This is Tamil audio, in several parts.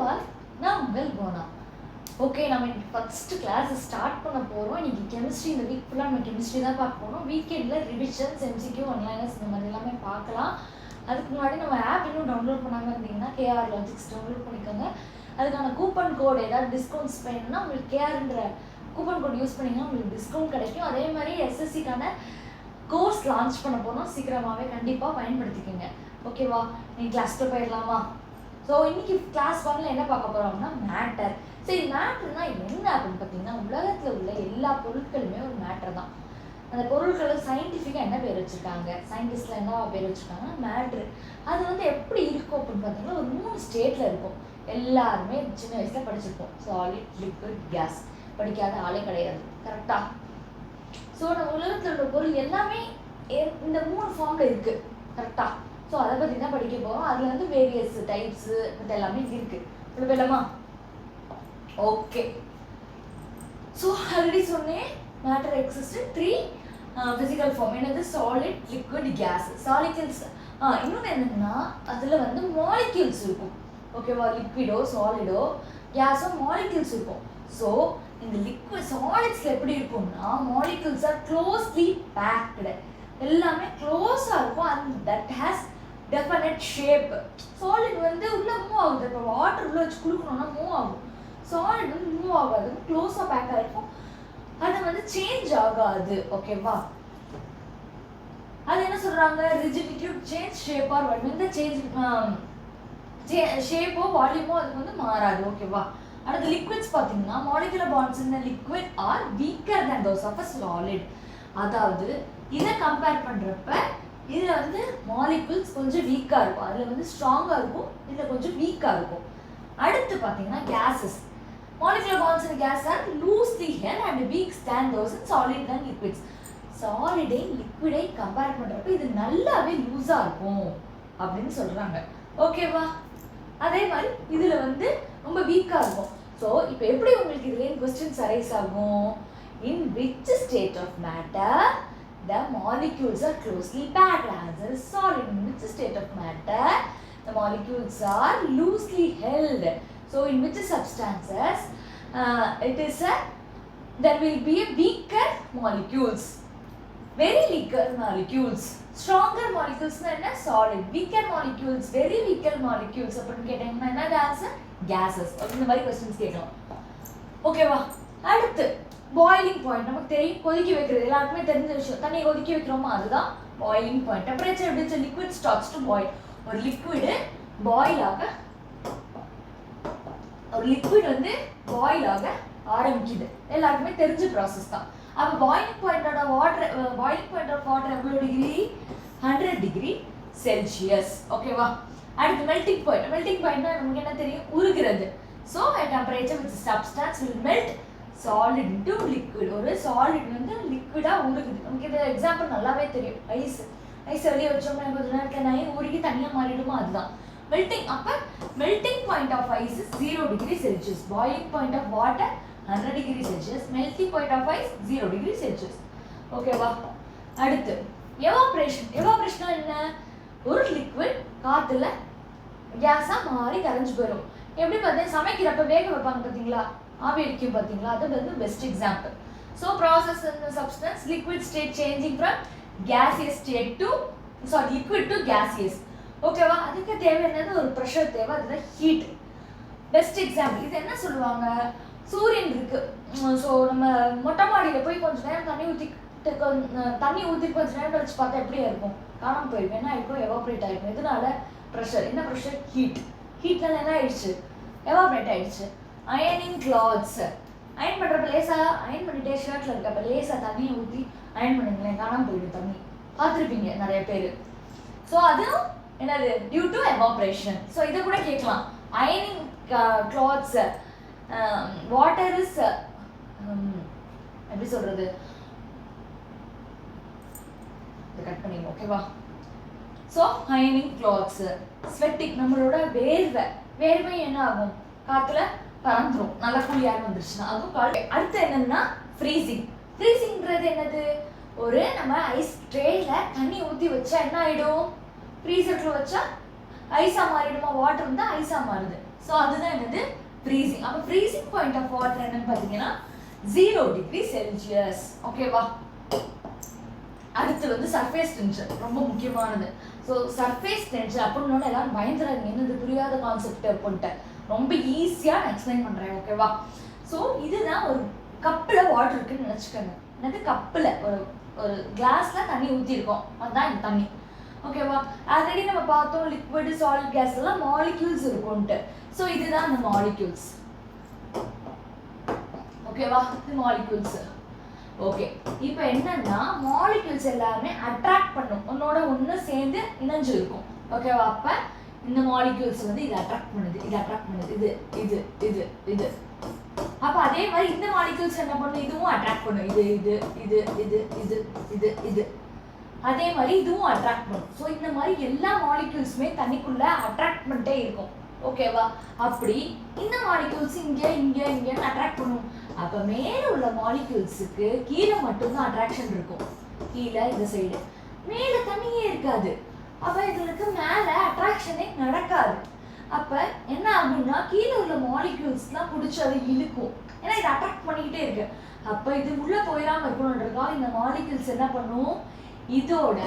ஆல், நான் உங்கள் போனா. ஓகே, நம்ம இன்னைக்கு ஃபர்ஸ்ட் கிளாஸ் ஸ்டார்ட் பண்ண போகிறோம். இன்னைக்கு கெமிஸ்ட்ரி, இந்த வீக் ஃபுல்லாக நம்ம கெமிஸ்ட்ரி தான் பார்க்க போகிறோம். வீக்கெண்டில் ரிவிஷன்ஸ், எம்சிக்யூ, ஒன்லைனர்ஸ் இந்த மாதிரி எல்லாமே பார்க்கலாம். அதுக்கு முன்னாடி நம்ம ஆப் இன்னும் டவுன்லோட் பண்ணாமல் இருந்தீங்கன்னா கேஆர் லாஜிக்ஸ் டவுன்லோட் பண்ணிக்கோங்க. அதுக்கான கூப்பன் கோடு ஏதாவது டிஸ்கவுண்ட்ஸ் வேணும்னா உங்களுக்கு கேஆர்ன்ற கூப்பன் கோட் யூஸ் பண்ணிங்கன்னா உங்களுக்கு டிஸ்கவுண்ட் கிடைக்கும். அதே மாதிரி எஸ்எஸ்சிக்கான கோர்ஸ் லான்ச் பண்ண போகிறோம். சீக்கிரமாகவே கண்டிப்பாக பயன்படுத்திக்கோங்க. ஓகேவா, நீங்கள் கிளாஸ்க்கு போயிடலாமா? ஸோ இன்னைக்கு கிளாஸ் 1ல் என்ன பார்க்க போகிறோம்னா மேட்டர். சரி, மேட்டர்னா என்ன அப்படின்னு பார்த்தீங்கன்னா, உலகத்தில் உள்ள எல்லா பொருட்களுமே ஒரு மேட்டர் தான். அந்த பொருட்களுக்கு சயின்டிஃபிக்காக என்ன பேர் வச்சுருக்காங்க, சயின்டிஸ்டில் என்ன பேர் வச்சுருக்காங்கன்னா மேட்ரு. அது வந்து எப்படி இருக்கும் அப்படின்னு பார்த்தீங்கன்னா, ஒரு 3 ஸ்டேட்டில் இருக்கும். எல்லாருமே சின்ன வயசில் படிச்சிருப்போம். Solid, liquid, gas. படிக்காத ஆளே கிடையாது. கரெக்டாக? ஸோ நம்ம உலகத்தில் உள்ள பொருள் எல்லாமே இந்த 3 ஃபார்மில் இருக்குது. கரெக்டாக? ஸோ அதை பற்றி தான் படிக்க போகிறோம். அதில் வந்து வேரியஸ் டைப்ஸு இது எல்லாமே இருக்குது. இது வேலாமா? ஓகே. ஸோ ஆல்ரெடி சொன்னேன், மேட்டர் எக்ஸிஸ்ட் 3 ஃபிசிக்கல் ஃபார்ம். என்னது? Solid, liquid, gas. சாலிக்யூல்ஸ் இன்னொன்று என்னென்னா, அதில் வந்து மாலிக்யூல்ஸ் இருக்கும். ஓகேவா? லிக்விடோ சாலிடோ கேஸோ மாலிக்யூல்ஸ் இருக்கும். ஸோ இந்த லிக்விட் சாலிட்ஸில் எப்படி இருக்கும்னா, மாலிக்யூல்ஸ் ஆர் க்ளோஸ்லி பேக்டு. எல்லாமே க்ளோஸாக இருக்கும். And that has definite shape. Solid வந்து உள்ளே மூவ் ஆகுது. இப்போ வாட்டர் உள்ளே வச்சு குளிக்கணும்னா மூவ் ஆகும். சாலிட் வந்து மூவ் ஆகாது, க்ளோஸாக பேக்காக இருக்கும். அது வந்து சேஞ்ச் ஆகாது. ஓகேவா? அது என்ன சொல்கிறாங்க? Rigidity, change shape R volume. இந்த ஷேப்போ வால்யூமோ அதுக்கு வந்து மாறாது. ஓகேவா? அடுத்து லிக்விட்ஸ் பார்த்தீங்கன்னா, மாலிகுலர் பாண்ட்ஸ் இந்த liquid are weaker than those of a solid. அதாவது இதை கம்பேர் பண்ணுறப்ப இதில் வந்து மாலிகுல்ஸ் கொஞ்சம் வீக்காக இருக்கும், அதில் வந்து ஸ்ட்ராங்காக இருக்கும், இதில் கொஞ்சம் வீக்காக இருக்கும். அடுத்து பார்த்தீங்கன்னா gases. Molecular bonds in gas are loosely held and weak than those in solid and liquids. சாலிடை லிக்விடை கம்பேர் பண்ணுறப்ப இது நல்லாவே லூஸாக இருக்கும் அப்படின்னு சொல்கிறாங்க. ஓகேவா? அதே மாதிரி இதில் வந்து ரொம்ப வீக்காக இருக்கும். ஸோ இப்போ எப்படி உங்களுக்கு இதுலேயும் கொஸ்டின்ஸ் அரைஸ் ஆகும்? In which state of matter the molecules are closely packed as a solid? In which state of matter the molecules are loosely held? So in which substances it is there will be a weaker molecules, very weaker molecules. Stronger molecules na enna? Solid. Weaker molecules, very weaker molecules appadinu kettanga enna the answer? Gases. இந்த மாதிரி क्वेश्चंस கேட்கலாம். ஓகேவா? அடுத்து பாயிலிங் பாயிண்ட். நமக்கு தெரியும், கொதிக்க வைக்கிறது எல்லாருக்குமே தெரிஞ்ச விஷயம். தண்ணியை கொதிக்க வைக்கிறோமா, அதுதான் பாயிலிங் பாயிண்ட். டெம்பரேச்சர் எப்படி? Liquid starts to boil. ஒரு லிக்விடு பாயில் ஆக, ஒரு லிக்விட் வந்து பாயில் ஆக ஆரம்பிக்குது. எல்லாருக்குமே தெரிஞ்ச ப்ராசஸ் தான். அப்போ பாயிலிங் பாயிண்டோட வாட்டர் எவ்வளோ டிகிரி? 100 degree Celsius. ஓகேவா? அடுத்து மெல்டிங் பாயிண்ட். மெல்டிங் பாயிண்ட்னா நமக்கு என்ன தெரியும்? உருகிறது. So temperature with substance will melt solid into liquid. ஒரு சாலிட் வந்து லிக்விடாக உருகுது. நமக்கு இது எக்ஸாம்பிள் நல்லாவே தெரியும். ஐஸ் வெளியே வச்சோம்னா கொஞ்ச நேரத்தில் நைன் உருகி தனியாக மாறிடுமா, அதுதான் மெல்டிங். அப்போ melting point of ice 0 degree Celsius. Boiling point of water 100 degree Celsius. Melting point of ice 0 degree Celsius. ஓகேவா? அடுத்து எவாப்ரேஷன். எவாப்ரேஷனா என்ன? ஒரு லிக்விட் காற்றுல கேஸாக மாறி கரைஞ்சு போயிடும். எப்படி பார்த்தீங்கன்னா, சமைக்கிறப்ப வேக வைப்பாங்க பார்த்தீங்களா, ஆவி அடிக்கும் பார்த்தீங்களா, அது வந்து best example. So process in substance liquid state changing from gaseous state to liquid to gaseous. ஓகேவா? அதுக்கு தேவையானது ஒரு ப்ரெஷர் தேவை, அதுதான் ஹீட். பெஸ்ட் எக்ஸாம்பிள் இது என்ன சொல்லுவாங்க? சூரியன் இருக்கு. ஸோ நம்ம மொட்டை மாடியில் போய் கொஞ்சம் நேரம் தண்ணி ஊற்றி கொஞ்சம் நேரம் கழிச்சு பார்த்தா எப்படி இருக்கும்? காணாமல் போயிருக்கும். என்ன ஆயிருக்கும்? எவாப்ரேட் ஆயிருக்கும். இதனால ப்ரெஷர். என்ன ப்ரெஷர்? ஹீட். ஹீட்னால என்ன ஆயிடுச்சு? எவாப்ரேட் ஆயிடுச்சு. அயனிங் கிளாத்ஸ். அயன் பண்ணுறப்ப லேசாக அயன் பண்ணிட்டே ஷர்ட்டில் இருக்கப்ப லேசாக தண்ணியை ஊற்றி அயன் பண்ணுங்களேன், காணாமல் போயிடும் தண்ணி. பார்த்துருப்பீங்க நிறைய பேர். ஸோ அதுவும் என்னது? Due to evaporation. ஸோ இதை கூட கேட்கலாம். அயனிங் கிளாத்ஸ், வாட்டர் இஸ் எப்படி சொல்கிறது? இதை கட் பண்ணிடுவோம். ஓகேவா? So அயனிங் clothes. ஸ்வெட்டிங், நம்மளோட வேர்வை என்ன ஆகும்? காற்றுல பறந்துடும். நல்லா கூலியாக வந்துருச்சுன்னா அதுவும் கால். அடுத்து என்னன்னா ஃப்ரீசிங். ஃப்ரீசிங்கிறது என்னது? ஒரு நம்ம ஐஸ் ட்ரேயில் தண்ணி ஊற்றி வச்சா என்ன ஆகிடும்? ஃப்ரீசரில் வச்சா ஐஸாக மாறிடுமா? வாட்டர் வந்து ஐஸாக மாறுது. ஸோ அதுதான் என்னது ஃப்ரீசிங். அப்போ ஃப்ரீசிங் பாயிண்ட் ஆஃப் வாட்டர் என்னன்னு பார்த்தீங்கன்னா 0 டிகிரி செல்சியஸ். ஓகேவா? அடுத்து வந்து சர்ஃபேஸ் டென்ஷன், ரொம்ப முக்கியமானது. ஸோ சர்ஃபேஸ் டென்ஷன் அப்படின்னு எல்லாரும் பயந்துறாங்க, என்னது புரியாத கான்செப்ட் அப்படின்ட்டு. ரொம்ப ஈஸியாக நான் எக்ஸ்பிளைன் பண்ணுறேன். ஓகேவா? ஸோ இதுதான் ஒரு கப்பில் வாட்டர் இருக்குன்னு நினச்சிக்கோங்க. என்னது கப்பில் ஒரு கிளாஸில் தண்ணி ஊற்றிருக்கோம், அதுதான் இந்த தண்ணி. ஓகேவா? ஆல்ரெடி நம்ம பார்த்தோம் லிக்விட் சாலிட் கேஸ் எல்லாம் மாலிக்யூல்ஸ் இருக்கும்ட்டு. ஸோ இதுதான் அந்த மாலிக்யூல்ஸ். ஓகேவா? இது மாலிக்யூல்ஸ். ஓகே, இப்போ என்னன்னா மாலிக்யூல்ஸ் எல்லாமே அட்ராக்ட் பண்ணும், ஒன்னோட ஒன்று சேர்ந்து இணைஞ்சு இருக்கும். ஓகேவா? அப்போ இந்த மாலிக்யூல்ஸ் வந்து இது அட்ராக்ட் பண்ணுது, இது அட்ராக்ட் பண்ணுது, இது இது இது இது. அப்போ அதே மாதிரி இந்த மாலிக்யூல்ஸ் என்ன பண்ணும், இதுவும் அட்ராக்ட் பண்ணும், இது இது இது இது இது இது இது. அதே மாதிரி இதுவும் அட்ராக்ட் பண்ணும். ஸோ இந்த மாதிரி எல்லா மாலிக்யூல்ஸுமே தண்ணிக்குள்ள அட்ராக்ட் பண்ணிட்டே இருக்கும். ஓகேவா? அப்படி இந்த மாலிக்யூல்ஸ் இங்கே இங்கே இங்கேன்னு அட்ராக்ட் பண்ணும். அப்போ மேலே உள்ள மாலிக்யூல்ஸுக்கு கீழே மட்டும்தான் அட்ராக்ஷன் இருக்கும், கீழே இந்த சைடு. மேலே தண்ணியே இருக்காது. அப்போ இதுக்கு மேலே அட்ராக்ஷனே நடக்காது. அப்போ என்ன ஆகும்னா கீழே உள்ள மாலிக்யூல்ஸ்லாம் பிடிச்சி அதை இழுக்கும், ஏன்னா இது அட்ராக்ட் பண்ணிக்கிட்டே இருக்கு. அப்போ இது உள்ளே போயிடாமல் இருக்கணுன்றதுக்காக இந்த மாலிக்யூல்ஸ் என்ன பண்ணும், இதோட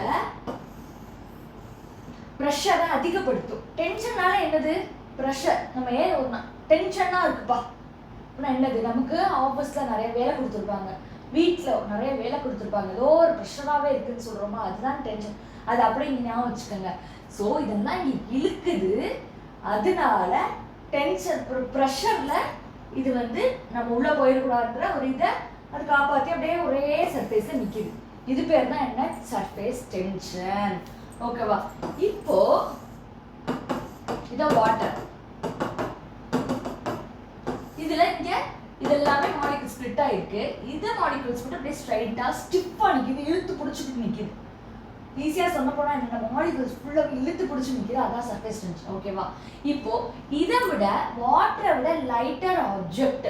ப்ரெஷரை அதிகப்படுத்தும். டென்ஷனால என்னது ப்ரெஷர், நம்ம ஏன் ஒரு டென்ஷனாக இருக்குப்பா அப்படின்னா என்னது, நமக்கு ஆஃபீஸில் நிறைய வேலை கொடுத்துருப்பாங்க, வீட்டில் நிறைய வேலை கொடுத்துருப்பாங்க, ஏதோ ஒரு ப்ரெஷராகவே இருக்குதுன்னு சொல்கிறோமா, அதுதான் டென்ஷன். அது அப்படியே இங்கே ஞாபகம் வச்சுக்கோங்க. ஸோ இதெல்லாம் இங்கே இழுக்குது, அதனால டென்ஷன் ஒரு ப்ரெஷரில் இது வந்து நம்ம உள்ளே போயிடக்கூடாதுன்ற ஒரு இதை அது காப்பாற்றி அப்படியே ஒரே சர்ஃபேஸில் நிற்கிது. இது பேர் தான் என்ன, சர்ஃபேஸ் டென்ஷன். ஓகேவா? இப்போ இதான் வாட்டர். இதுல இங்க இதெல்லாமே மாலிக்யூல் ஸ்ப்ளிட் ஆயிருக்கு. இந்த மாலிக்யூல்ஸ் மட்டும் அப்படியே ஸ்ட்ரைட்டா ஸ்டிஃபா நிக்குது, இழுத்து பிடிச்சிட்டு நிக்குது. ஈஸியா சொன்ன போனா என்ன, மாலிக்யூல்ஸ் ஃபுல்லா இழுத்து பிடிச்சி நிக்குது, அதான் சர்ஃபேஸ் டென்ஷன். ஓகேவா? இப்போ இதை விட வாட்டரை விட லைட்டர் ஆப்ஜெக்ட்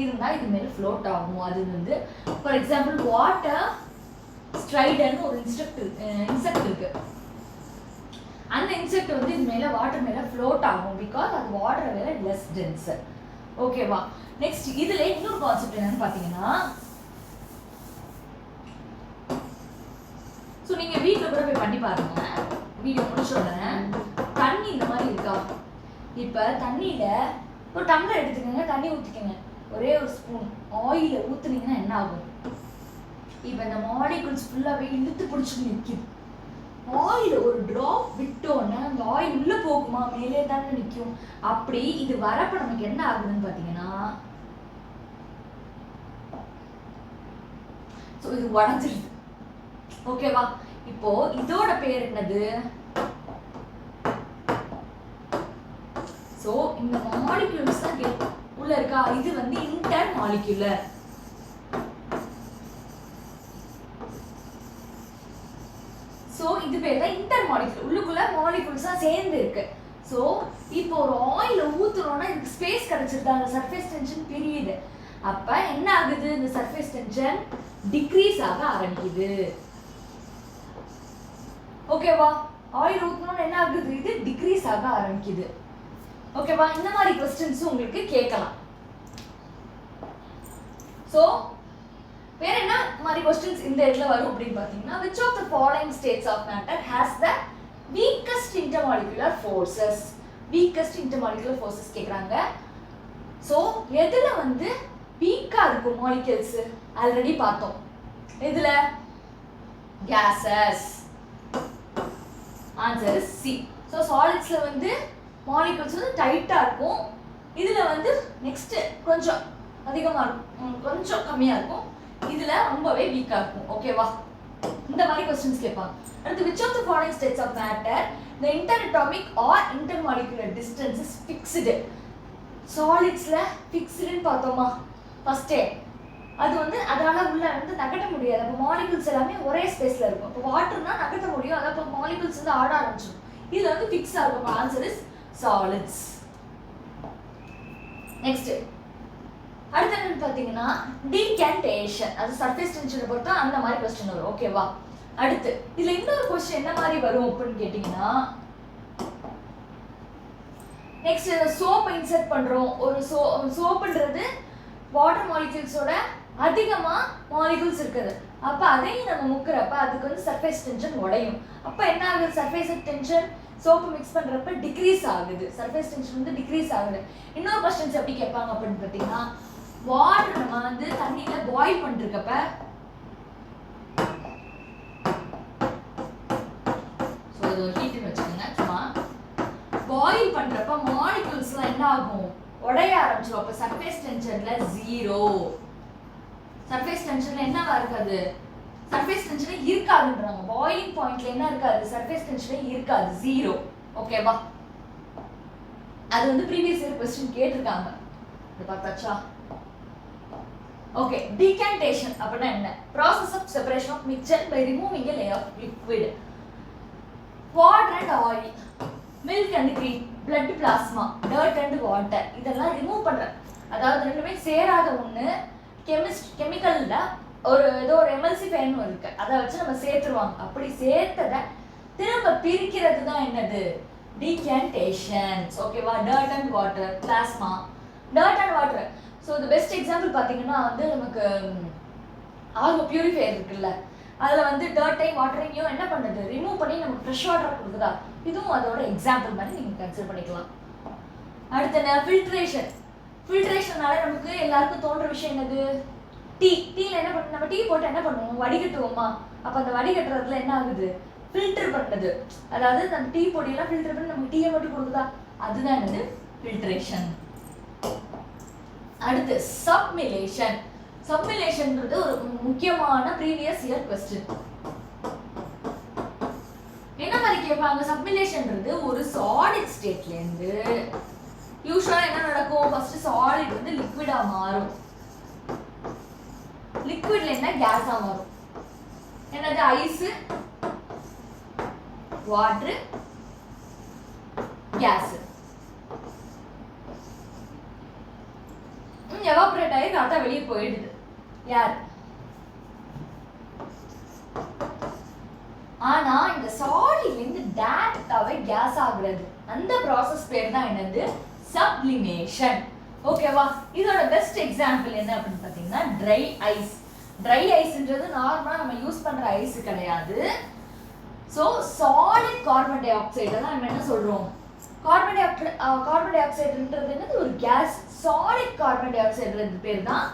இருந்தா இது மேல ஃப்ளோட் ஆகும். அது வந்து ஃபார் எக்ஸாம்பிள் வாட்டர் ஸ்ட்ரைடர்னு ஒரு இன்செக்ட் இருக்கு. அந்த இன்செக்ட் வந்து இது மேல வாட்டர் மேல ஃப்ளோட் ஆகும், பிகாஸ் அது வாட்டரை விட லெஸ் டென்ஸ். ஓகேவா? நெக்ஸ்ட் இதுல இன்னொரு கான்செப்ட் என்னன்னு பாத்தீங்கன்னா, சோ நீங்க வீட்ல கூட போய் பண்ணி பாருங்க, வீடியோ முடிச்ச உடனே. தண்ணி இந்த மாதிரி இருக்கா, இப்ப தண்ணியில ஒரு டம்ளர் எடுத்துக்கோங்க, தண்ணி ஊத்திக்கோங்க, ஒரே ஒரு ஸ்பூன் ஆயில ஊத்துனீங்கன்னா என்ன ஆகும், இப்ப இந்த மாலிகூல்ஸ் ஃபுல்லாவே இழுத்து பிடிச்சிட்டு நிக்குது. ஆயில் ஒரு ட்ராப் விட்டோன்னா அந்த ஆயில் உள்ள போகுமா, மேலே தானே நிற்கும். அப்படி இது வரப்ப நமக்கு என்ன ஆகுதுன்னு பார்த்தீங்கன்னா, ஸோ இது உடஞ்சிருது. ஓகேவா? இப்போ இதோட பேர் என்னது, ஸோ இந்த மாலிக்யூல்ஸ் தான் உள்ள இருக்கா, இது வந்து இன்டர் மாலிக்யூலர். ஸோ இது பேர் தான் இன்டர் மாலிக்யூல், உள்ளுக்குள்ள மாலிக்யூல்ஸாக சேர்ந்து இருக்கு. ஸோ இப்போ ஒரு ஆயில் ஊற்றுறோன்னா இதுக்கு ஸ்பேஸ் கிடைச்சிருது, அந்த சர்ஃபேஸ் டென்ஷன் பிரியுது. அப்போ என்ன ஆகுது, இந்த சர்ஃபேஸ் டென்ஷன் டிக்ரீஸ் ஆக ஆரம்பிக்குது. ஓகேவா? ஆயில் ஊற்றணும்னு என்ன ஆகுது, இது டிக்ரீஸ் ஆக ஆரம்பிக்குது. ஓகேவா? இந்த மாதிரி கொஸ்டின்ஸும் உங்களுக்கு கேட்கலாம். ஸோ வேற என்ன மாதிரி क्वेश्चंस இந்த இடத்துல வரும் அப்படினு பாத்தீங்கன்னா, which of the following states of matter has the weakest intermolecular forces? weakest intermolecular forces கேக்குறாங்க. சோ எதுல வந்து வீக்கா இருக்கும் மாலிக்யூல்ஸ், ஆல்ரெடி பார்த்தோம். எதுல, gases. Answer is C. So சாலிட்ஸ்ல வந்து மாலிக்யூல்ஸ் வந்து டைட்டா இருக்கும், இதுல வந்து நெக்ஸ்ட் கொஞ்சம் அதிகமா இருக்கும், கொஞ்சம் கம்மியா இருக்கும், இதுல ரொம்பவே வீக்கா இருக்கும். ஓகேவா? இந்த மாதிரி क्वेश्चंस கேட்பாங்க. அடுத்து which of the following states of matter the interatomic or intermolecular distance is fixed? சாலிட்ஸ்ல ஃபிக்ஸ்டுன்னு பார்த்தோமா ஃபர்ஸ்டே, அது வந்து அதனால உள்ள வந்து நகட்ட முடியாது. அப்போ மாலிக்யூல்ஸ் எல்லாமே ஒரே ஸ்பேஸ்ல இருக்கும். இப்போ வாட்டர்னா நகட்ட முடியும், அத அப்போ மாலிக்யூல்ஸ் வந்து ஆட ஆரம்பிச்சிடும். இதுல வந்து ஃபிக்ஸ் ஆகும். Answer is solids. நெக்ஸ்ட் அடுத்து என்னன்னு பாத்தீங்கன்னா டீகேண்டேஷன், அது சர்ஃபேஸ் டென்ஷனை பொறுத்து அந்த மாதிரி क्वेश्चन வரும். ஓகேவா? அடுத்து இதுல இன்னொரு क्वेश्चन என்ன மாதிரி வரும் அப்படின்னு கேட்டீங்கன்னா, நெக்ஸ்ட் சோப் இன்சர்ட் பண்றோம். ஒரு சோப்புன்றது வாட்டர் மாலிக்யூல்ஸோட அதிகமா மாலிக்யூல்ஸ் இருக்குது. அப்ப அதையும் நம்ம முக்குறப்ப அதுக்கு வந்து சர்ஃபேஸ் டென்ஷன் உடையும். அப்ப என்ன ஆகுது? சர்ஃபேஸ் டென்ஷன் சோப்பு மிக்ஸ் பண்றப்ப டிக்ரீஸ் ஆகுது. சர்ஃபேஸ் டென்ஷன் வந்து டிக்ரீஸ் ஆகுது. இன்னொரு क्वेश्चंस எப்படி கேட்பாங்க அப்படின்னு பார்த்தீங்கன்னா, வாட்டர் நம்ம வந்து தண்ணியில பாயில் பண்ணிருக்கப்ப சோ இது ஹீட்னு வெச்சுக்கோங்க. சும்மா பாயில் பண்றப்ப மாலிக்யூல்ஸ்லாம் என்ன ஆகும்? உடைய ஆரம்பிச்சிரும். அப்ப சர்ஃபேஸ் டென்ஷன்ல 0. சர்ஃபேஸ் டென்ஷன்ல என்னவா இருக்காது? சர்ஃபேஸ் டென்ஷனே இருக்காதுன்றாங்க. பாயிலிங் பாயிண்ட்ல என்ன இருக்காது? சர்ஃபேஸ் டென்ஷனே இருக்காது, 0. ஓகேவா? அது வந்து ப்ரீவியஸ் இயர் क्वेश्चन கேட்டிருக்காங்க. இது பார்த்தாச்சா? ஓகே, டிகான்டேஷன் அப்படினா என்ன? process of separation of mixture by removing a layer of liquid. Water and oil, milk and cream, blood plasma, dirt and water இதெல்லாம் ரிமூவ் பண்ற. அதாவது ரெண்டுமே சேராத ஒண்ணு கெமிக்கல்ல ஒரு ஏதோ ஒரு எமல்சிஃபையர்னு இருக்கு. அதை வச்சு நம்ம சேர்த்துருவாங்க. அப்படி சேர்த்ததை திரும்ப பிரிக்கிறது தான் என்னது? டிகான்டேஷன்ஸ். ஓகேவா? dirt and water, plasma, dirt and water. So the best example பார்த்தீங்கன்னா வந்து நமக்கு ஆர்ஓ பியூரிஃபையர் இருக்குல்ல, அதில் வந்து டர்ட்டையும் வாட்டரையும் என்ன பண்ணுது? ரிமூவ் பண்ணி நமக்கு ஃப்ரெஷ் வாட்டர் கொடுக்குதா? இதுவும் அதோட எக்ஸாம்பிள் மாதிரி நீங்கள் கன்சிடர் பண்ணிக்கலாம். அடுத்த ஃபில்ட்ரேஷன். ஃபில்ட்ரேஷனால நமக்கு எல்லாருக்கும் தோன்ற விஷயம் என்னது? டீல என்ன பண்ண? நம்ம டீ போட்டு என்ன பண்ணுவோம்? வடிகட்டுவோமா? அப்ப அந்த வடிகட்டுறதுல என்ன ஆகுது? ஃபில்டர் பண்ணுது. அதாவது நம்ம டீ பொடியெல்லாம் ஃபில்டர் பண்ணி நமக்கு டீயை மட்டும் கொடுக்குதா? அதுதான் என்னது? ஃபில்ட்ரேஷன். அடுத்து சப்மிலேஷன். சப்மிலேஷன்ன்றது ஒரு முக்கியமான ப்ரீவியஸ் இயர் क्वेश्चन. என்ன மாதிரி கேட்பாங்க? சப்மிலேஷன்ன்றது ஒரு சாலிட் ஸ்டேட்ல இருந்து யூசுவலா என்ன நடக்கும்? ஃபர்ஸ்ட் சாலிட் வந்து லிக்விடா மாறும். லிக்விட்ல என்ன? கேஸா மாறும். என்னது? Ice, water, case. எவாபரேட் ஆகி காத்தா வெளியே போயிடுது. யார்? ஆனா இந்த சாலிட்ல இருந்து டைரக்டாவே கேஸ் ஆகுறது, அந்த ப்ராசஸ் பேர் தான் என்னது? சப்லிமேஷன். ஓகேவா? இதோட பெஸ்ட் எக்ஸாம்பிள் என்ன அப்படின்னு பார்த்தீங்கன்னா ட்ரை ஐஸ். ட்ரை ஐஸ்ன்றது நார்மலா நம்ம யூஸ் பண்ற ஐஸ் கிடையாது. So solid carbon dioxide தான் நம்ம என்ன சொல்றோம்? கார்பன் டை ஆக்சைடுன்றது என்னது? ஒரு கேஸ். சாலிட் கார்பன் டை ஆக்சைடுன்றது பேர் தான்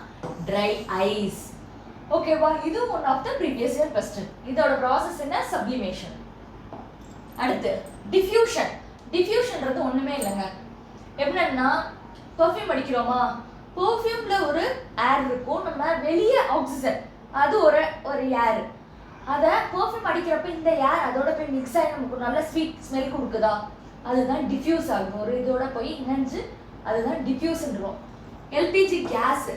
ட்ரை ஐஸ். ஓகேவா? இது one of the previous year question. இதோட ப்ராசஸ் என்ன? சப்லிமேஷன். அடுத்து டிஃப்யூஷன். டிஃப்யூஷன்ன்றது ஒண்ணுமே இல்லைங்க. எப்படின்னா பெர்ஃப்யூம் அடிக்கிறோமா? பெர்ஃப்யூம்ல ஒரு ஏர் இருக்கும், நம்ம வெளியே ஆக்சிஜன், அது ஒரு ஏர். அதை பெர்ஃப்யூம் அடிக்கிறப்ப இந்த ஏர் அதோட போய் மிக்ஸ் ஆகி நமக்கு நல்ல ஸ்வீட் ஸ்மெல் கொடுக்குதா? அதுதான் டிஃப்யூஸ் ஆகும். ஒரு இதோட போய் இணைஞ்சு அதுதான் டிஃப்யூஸ்ன்றோம். LPG gas.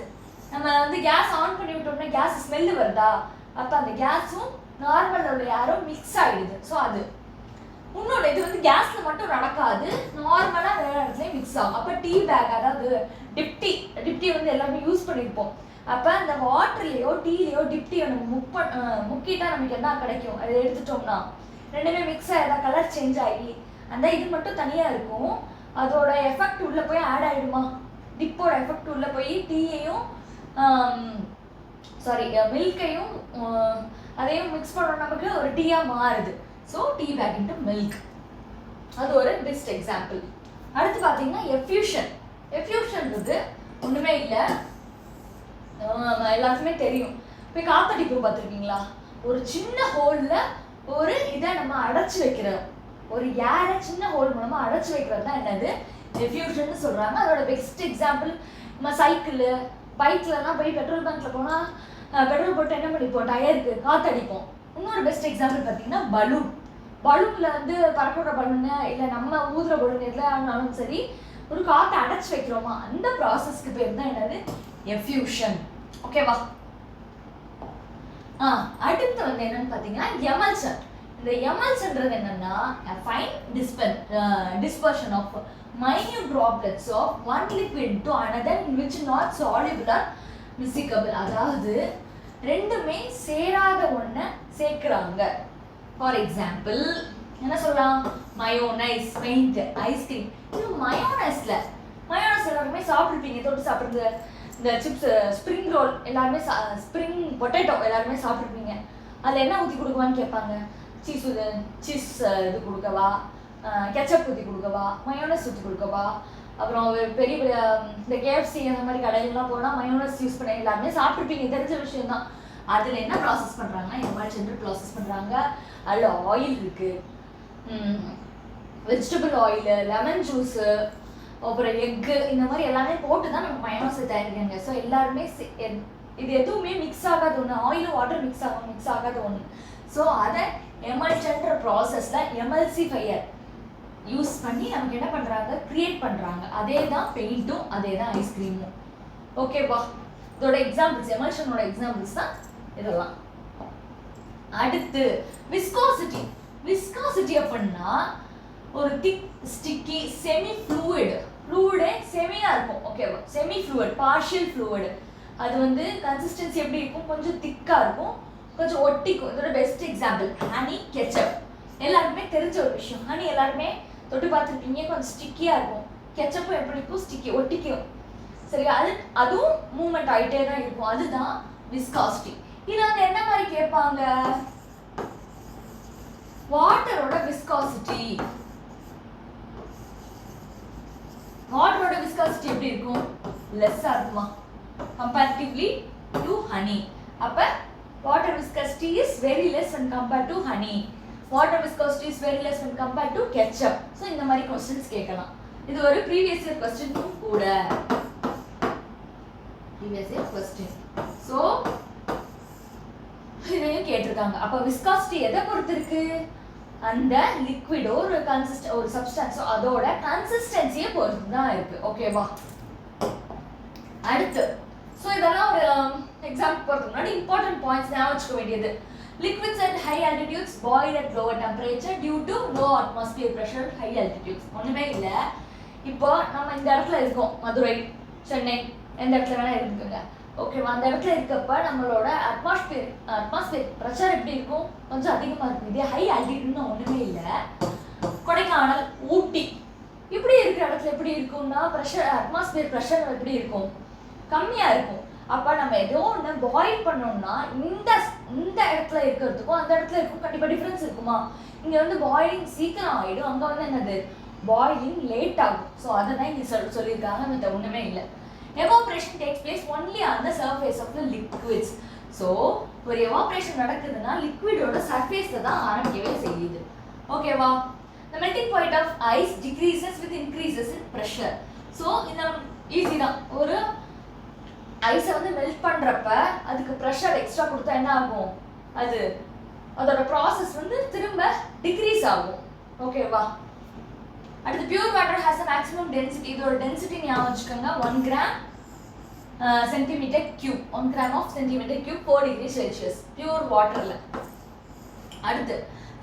நம்ம வந்து கேஸ் ஆன் பண்ணி விட்டோம்னா கேஸ் ஸ்மெல் வருதா? அப்போ அந்த கேஸும் நார்மல் உள்ள ஏரும் மிக்ஸ் ஆகிடுது. ஸோ அது இன்னொன்று. இது வந்து கேஸ்ல மட்டும் நடக்காது, நார்மலா வேற இடத்துலயும் மிக்ஸ் ஆகும். அப்ப டீ பேக், அதாவது டிப்டி வந்து எல்லாமே யூஸ் பண்ணிருப்போம். அப்ப அந்த வாட்டர்லயோ டீலயோ டிப்டியை நம்ம முக்கிட்டா நமக்கு என்ன கிடைக்கும்? அதை எடுத்துட்டோம்னா ரெண்டுமே மிக்ஸ் ஆகிடா, கலர் சேஞ்ச் ஆகி அந்த இது மட்டும் தனியா இருக்கும். அதோட எஃபெக்ட் உள்ள போய் ஆட் ஆயிடுமா? டிப்போட எஃபெக்ட் உள்ள போய் டீயையும் மில்கையும் அதையும் மிக்ஸ் பண்ணோம், நமக்கு ஒரு டீயா மாறுது. So tea back into milk. அது ஒரு பெஸ்ட் எக்ஸாம்பிள். அடுத்து பார்த்தீங்கன்னா எஃப்யூஷன். எஃப்யூஷன்றது ஒன்றுமே இல்லை, எல்லாருக்குமே தெரியும். போய் காத்தடிப்போம் பார்த்துருக்கீங்களா? ஒரு சின்ன ஹோலில் ஒரு இதை நம்ம அடைச்சி வைக்கிறோம். ஒரு ஏரை சின்ன ஹோல் மூலமாக அடைச்சி வைக்கிறது தான் என்னது? எஃப்யூஷன் சொல்கிறாங்க. அதோட பெஸ்ட் எக்ஸாம்பிள் நம்ம சைக்கிள், பைக்லலாம் போய் பெட்ரோல் பங்க்ல போனால் பெட்ரோல் போட்டு என்ன பண்ணிப்போம்? டயருக்கு காத்தடிப்போம். இன்னொரு பெஸ்ட் எக்ஸாம்பிள் பார்த்தீங்கன்னா பலூன். பலூன்ல வந்து பறக்கிற பலூன் இல்லை நம்ம ஊதுற பலூன் எதுல ஆனாலும் சரி, ஒரு காற்றை அடைச்சி வைக்கிறோமா, அந்த ப்ராசஸ்க்கு பேர் தான் என்னது? எஃப்யூஷன். ஓகேவா? அடுத்து வந்து என்னன்னு பார்த்தீங்கன்னா எமல்சன். இந்த எமல்சன்றது என்னன்னா fine dispersion of minute droplets of one liquid to another in which not soluble or miscible. அதாவது ரெண்டுமே சேராத ஒண்ண சேர்க்கறாங்க. ஃபார் எக்ஸாம்பிள் என்ன சொல்லலாம்? Mayonnaise, paint, ice cream. இது மயோனைஸ்ல எல்லாருமே சாப்பிட்டுருப்பீங்க, தொட்டு சாப்பிடுறது. இந்த சிப்ஸ், ஸ்ப்ரிங் ரோல் எல்லாருமே ஸ்ப்ரிங் பொட்டேட்டோ எல்லாருமே சாப்பிட்டுருப்பீங்க. அதில் என்ன ஊற்றி கொடுக்குவான்னு கேட்பாங்க. சீஸ் இது கொடுக்கவா, கெச்சப் ஊற்றி கொடுக்கவா, மயோனைஸ் ஊற்றி கொடுக்கவா. அப்புறம் பெரிய பெரிய இந்த KFC அந்த மாதிரி கடையிலலாம் போனால் மயோனைஸ் யூஸ் பண்ண எல்லாருமே சாப்பிட்ருப்பீங்க, தெரிஞ்ச விஷயம் தான். அதில் என்ன ப்ராசஸ் பண்ணுறாங்கன்னா எம்எல் ப்ராசஸ் பண்ணுறாங்க. அதில் ஆயில் இருக்குது, வெஜிடபிள் ஆயிலு, லெமன் ஜூஸு, அப்புறம் எக்கு, இந்த மாதிரி எல்லாமே போட்டு தான் நம்ம மயோனைஸை தயாரிக்கிறாங்க. ஸோ எல்லாருமே இது எதுவுமே மிக்ஸ் ஆகாத ஒன்று, ஆயிலும் வாட்டர் மிக்ஸ் ஆகாத ஒன்று. ஸோ அதை எமல்ஷன்ற ப்ராசஸில் எம்எல்சிஃபையர் யூஸ் பண்ணி நமக்கு என்ன பண்ணுறாங்க, க்ரியேட் பண்ணுறாங்க. அதே தான் பெயிண்ட்டும், அதே தான் ஐஸ்கிரீமும். ஓகேவா? இதோட எக்ஸாம்பிள்ஸ், எமல்ஷனோட எக்ஸாம்பிள்ஸ் தான் இதெல்லாம். அடுத்து விஸ்காசிட்டி அப்படின்னா ஒரு திக், ஸ்டிக்கி, செமி ஃப்ளூயிடு செமியாக இருக்கும். ஓகேவா? Semi fluid, partial fluid. அது வந்து கன்சிஸ்டன்சி எப்படி இருக்கும், கொஞ்சம் திக்காக இருக்கும், கொஞ்சம் ஒட்டிக்கும். இதோட பெஸ்ட் எக்ஸாம்பிள் ஹனி, கெச்சப். எல்லாருக்குமே தெரிஞ்ச ஒரு விஷயம். ஹனி எல்லாருமே தொட்டு பார்த்துருப்பீங்க, கொஞ்சம் ஸ்டிக்கியாக இருக்கும். கெச்சப்பும் எப்படி இருக்கும், ஸ்டிக்கி, ஒட்டிக்கும். சரியா? அதுவும் மூவ்மெண்ட் ஆகிட்டே தான் இருக்கும். அதுதான் விஸ்காசிட்டி. இது வந்து என்ன மாதிரி கேட்பாங்க, வாட்டரோட விஸ்காசிட்டி எப்படி இருக்கும், லெஸ்ஸாக இருக்குமா கம்பேரிட்டிவ்லி டு ஹனி. அப்போ water viscosity is very less when compared to honey. Water viscosity is very less when compared to ketchup. So இந்த மாதிரி questions கேட்கலாம். இது ஒரு previous year question கூட. previous year question. So இதையும் கேட்டிருக்காங்க. அப்ப viscosity எதை பொறுத்து இருக்கு, அந்த liquid ஒரு substance அதோட consistency பொறுத்து தான் இருக்கு. ஓகேவா? அடுத்து so இதெல்லாம் ஒரு எக்ஸாம்பிள் போறதுக்கு முன்னாடி important points ஞாபகம் வச்சுக்க வேண்டியது. Liquids at high altitudes boil at lower temperature due to low atmosphere pressure at high altitudes. ஒண்ணுமே இல்ல. இப்போ நம்ம இந்த இடத்துல இருக்கோம், மதுரை, சென்னை, எந்த இடத்துல வேணா இருக்குங்க. ஓகேவா? அந்த இடத்துல இருக்கப்ப நம்மளோட அட்மாஸ்பியர் ப்ரெஷர் எப்படி இருக்கும், கொஞ்சம் அதிகமா இருக்கும். இதே ஹை ஆல்டிடியூட்னு ஒண்ணுமே இல்ல. கொடைக்கானல், ஊட்டி இப்படி இருக்கிற இடத்துல எப்படி இருக்கும்னா அட்மாஸ்பியர் ப்ரெஷர் எப்படி இருக்கும், கம்மியா இருக்கும். அப்போ நம்ம ஏதோ ஒன்று பாயில் பண்ணோம்னா இந்த இடத்துல இருக்கிறதுக்கும் அந்த இடத்துல இருக்கும் கண்டிப்பாக டிஃப்ரென்ஸ் இருக்குமா. இங்கே வந்து பாயிலிங் சீக்கிரம் ஆகிடும், அங்கே வந்து என்னது பாயிலிங் லேட் ஆகும். ஸோ அதை தான் இங்கே சொல்லியிருக்காங்க, மற்ற ஒன்றுமே இல்லை. Evaporation takes place only on the surface of the liquids. So ஒரு எவாப்ரேஷன் நடக்குதுன்னா லிக்விடோட சர்ஃபேஸில் தான் ஆரம்பிக்கவே செய்யுது. ஓகேவா? The melting point of ice decreases with increases in pressure. So இந்த ஈஸி தான். ஒரு ஐஸை வந்து மெல்ட் பண்ணுறப்ப அதுக்கு ப்ரெஷர் எக்ஸ்ட்ரா கொடுத்தா என்ன ஆகும், அதோட ப்ராசஸ் வந்து திரும்ப டிக்ரீஸ் ஆகும். ஓகேவா? அடுத்து pure water has a maximum density. இதோட டென்சிட்டி ஞாபகம் வச்சுக்கோங்க, 1 gram centimeter cube, 1 gram of centimeter cube 4 degree Celsius pure வாட்டரில். அடுத்து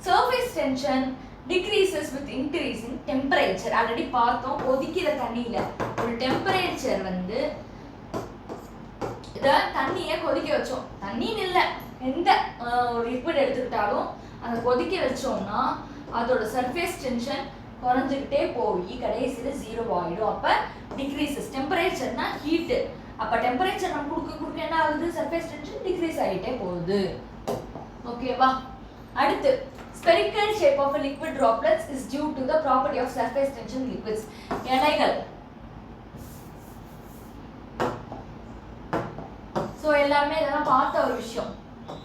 surface tension decreases with increasing temperature. Already பார்த்தோம், கொதிக்கிற தண்ணியில் ஒரு டெம்பரேச்சர் வந்து இதை தண்ணியை கொதிக்க வச்சோம், தண்ணின்னு இல்லை எந்த ஒரு லிக்விட் எடுத்துக்கிட்டாலும் அதை கொதிக்க வச்சோம்னா அதோட சர்ஃபேஸ் டென்ஷன் குறைஞ்சிக்கிட்டே போய் கடைசியில் 0 ஆகிடும். அப்போ டிக்ரீசஸ், டெம்பரேச்சர்னா ஹீட்டு. அப்போ டெம்பரேச்சர் நம்ம கொடுக்க என்ன ஆகுது, சர்ஃபேஸ் டென்ஷன் டிக்ரீஸ் ஆகிட்டே போகுது. ஓகேவா? அடுத்து spherical shape of a liquid droplets is due to the property of surface tension liquids. இலைகள். ஸோ எல்லாருமே இதெல்லாம் பார்த்த ஒரு விஷயம்.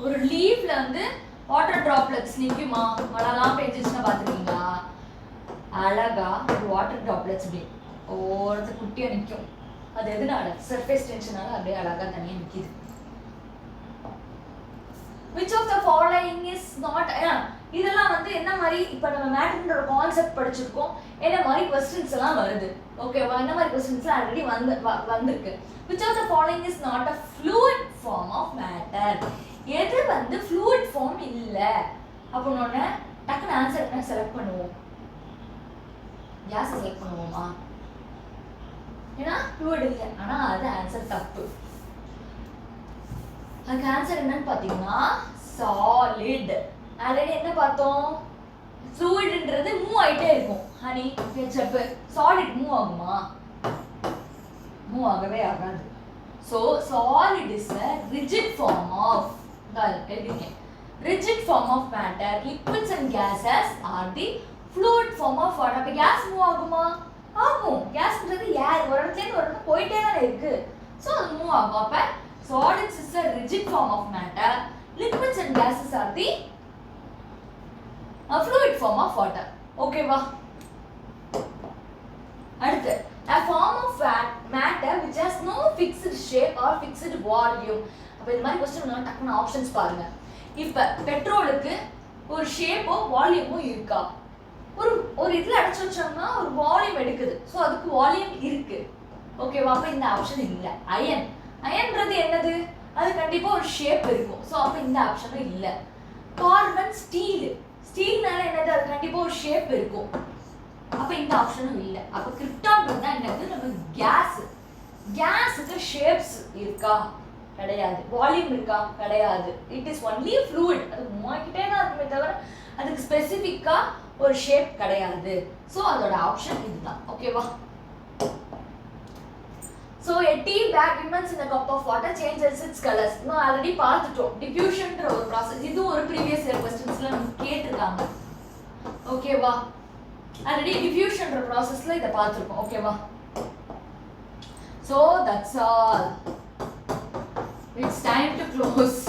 ஒரு லீஃப்ல வந்து வாட்டர் ட்ராப்லெட்ஸ் நிற்குமா, மழைலாம் பெஞ்சிச்சுன்னா பார்த்துருக்கீங்களா, அழகா ஒரு வாட்டர் ட்ராப்லெட்ஸ் இப்படி ஒருத்தர் குட்டியாக நிற்கும். அது எதுனால, சர்ஃபேஸ் டென்ஷனால அப்படியே அழகா தனியாக நிற்கிது. Which of the following is not, இதெல்லாம் வந்து என்ன மாதிரி, இப்போ நம்ம மேட்டர்ன்ற கான்செப்ட் படிச்சிருக்கோம், என்ன மாதிரி கொஸ்டின்ஸ் எல்லாம் வருது. ஓகேவா? என்ன மாதிரி கொஸ்டின்ஸ்லாம் ஆல்ரெடி வந்திருக்கு. Which of the following is not a fluid form of matter? எது வந்து fluid form இல்லை அப்படின்னு டக்குன்னு ஆன்சர் என்ன செலக்ட் பண்ணுவோம், கேஸ் செலக்ட் பண்ணுவோமா? ஏன்னா fluid இல்லை, ஆனால் அது ஆன்சர் தப்பு. அதுக்கு ஆன்சர் என்னன்னு பார்த்தீங்கன்னா சாலிட். ஆல்ரெடி என்ன பார்த்தோம், ஃப்ளூயிட்ன்றது மூவ் ஆயிட்டே இருக்கும். ஹனி, கெச்சப், சாலிட் மூவ் ஆகுமா? மூவ் ஆகவே ஆகாது. So solid is a rigid form of rigid form of matter. Liquids and gases are the fluid form of water. அப்ப கேஸ் மூவ் ஆகுமா? ஆகும். கேஸ்ன்றது ஏர், ஒரு இடத்துல இருந்து ஒரு இடத்துக்கு போயிட்டே தான் இருக்கு. ஸோ அது மூவ் ஆகும். அப்ப solids is a rigid form of matter. Liquids and gases are the fluid form of water. ஓகேவா? அடுத்து a form of matter which has no fixed shape or fixed volume. அப்ப இந்த மாதிரி क्वेश्चन நான் டக்குன ஆப்ஷன்ஸ் பாருங்க. இப்ப பெட்ரோலுக்கு ஒரு ஷேப்போ வால்யூமோ இருக்கா? ஒரு இதுல அடைச்சு வச்சோம்னா ஒரு வால்யூம் எடுக்குது. சோ அதுக்கு வால்யூம் இருக்கு. ஓகேவா? அப்ப இந்த ஆப்ஷன் இல்ல. அயன்ன்றது என்னது? அது கண்டிப்பா ஒரு ஷேப் இருக்கும். சோ அப்ப இந்த ஆப்ஷனும் இல்ல. கார்பன், ஸ்டீல்னால என்னது? அது கண்டிப்பா ஒரு ஷேப் இருக்கும். அப்ப இந்த ஆப்ஷனும் இல்ல. அப்ப கிரிப்டான்றது என்னது? நம்ம கேஸுக்கு ஷேப்ஸ் இருக்கா? கிடையாது. வால்யூம் இருக்கா? கிடையாது. It is only fluid. அது மூவாக்கிட்டே தான் இருக்குமே தவிர அதுக்கு ஸ்பெசிஃபிக்கா ஒரு ஷேப் கிடையாது. சோ அதோட ஆப்ஷன் இதுதான். ஓகேவா? So a tea bag immerses in a cup of water changes its colors. நம்ம ஆல்ரெடி பார்த்துட்டோம். டிஃப்யூஷன்ன்ற ஒரு process. இது ஒரு ப்ரீவியஸ் இயர் क्वेश्चंसல நமக்கு கேட்டிருக்காங்க. ஓகேவா? ஆல்ரெடி டிஃப்யூஷன்ன்ற processல இத பார்த்திருக்கோம். ஓகேவா? So that's all. It's time to close.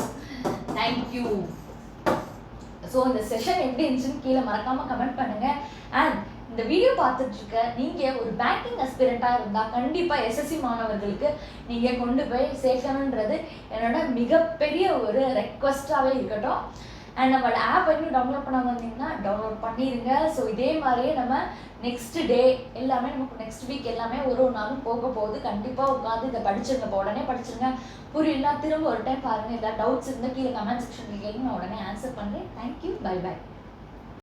Thank you. So இந்த செஷன் எப்படி இருந்துச்சுன்னு கீழே மறக்காம கமெண்ட் பண்ணுங்க. அண்ட் இந்த வீடியோ பார்த்துட்டு இருக்க நீங்க ஒரு பேங்கிங் அஸ்பிரண்டா இருந்தா கண்டிப்பா எஸ்எஸ்சி மாணவர்களுக்கு நீங்க கொண்டு போய் சேர்க்கணுன்றது என்னோட மிகப்பெரிய ஒரு ரெக்வஸ்டாவே இருக்கட்டும். அண்ட் நம்மளோட ஆப் இன்னும் டவுன்லோட் பண்ண வந்தீங்கன்னா டவுன்லோட் பண்ணிடுங்க. ஸோ இதே மாதிரியே நம்ம நெக்ஸ்ட் டே எல்லாமே நமக்கு நெக்ஸ்ட் வீக் எல்லாமே ஒரு நாளும் போக போகுது. கண்டிப்பாக உட்காந்து இதை படிச்சிருங்க. இப்போ உடனே படிச்சிருங்க. புரியலனா திரும்ப ஒரு டைம் பாருங்கள். ஏதாவது டவுட்ஸ் இருந்தால் கீழே கமெண்ட் செக்ஷனில் கேளுங்க. நான் உடனே ஆன்சர் பண்ணுறேன். தேங்க்யூ. Bye by.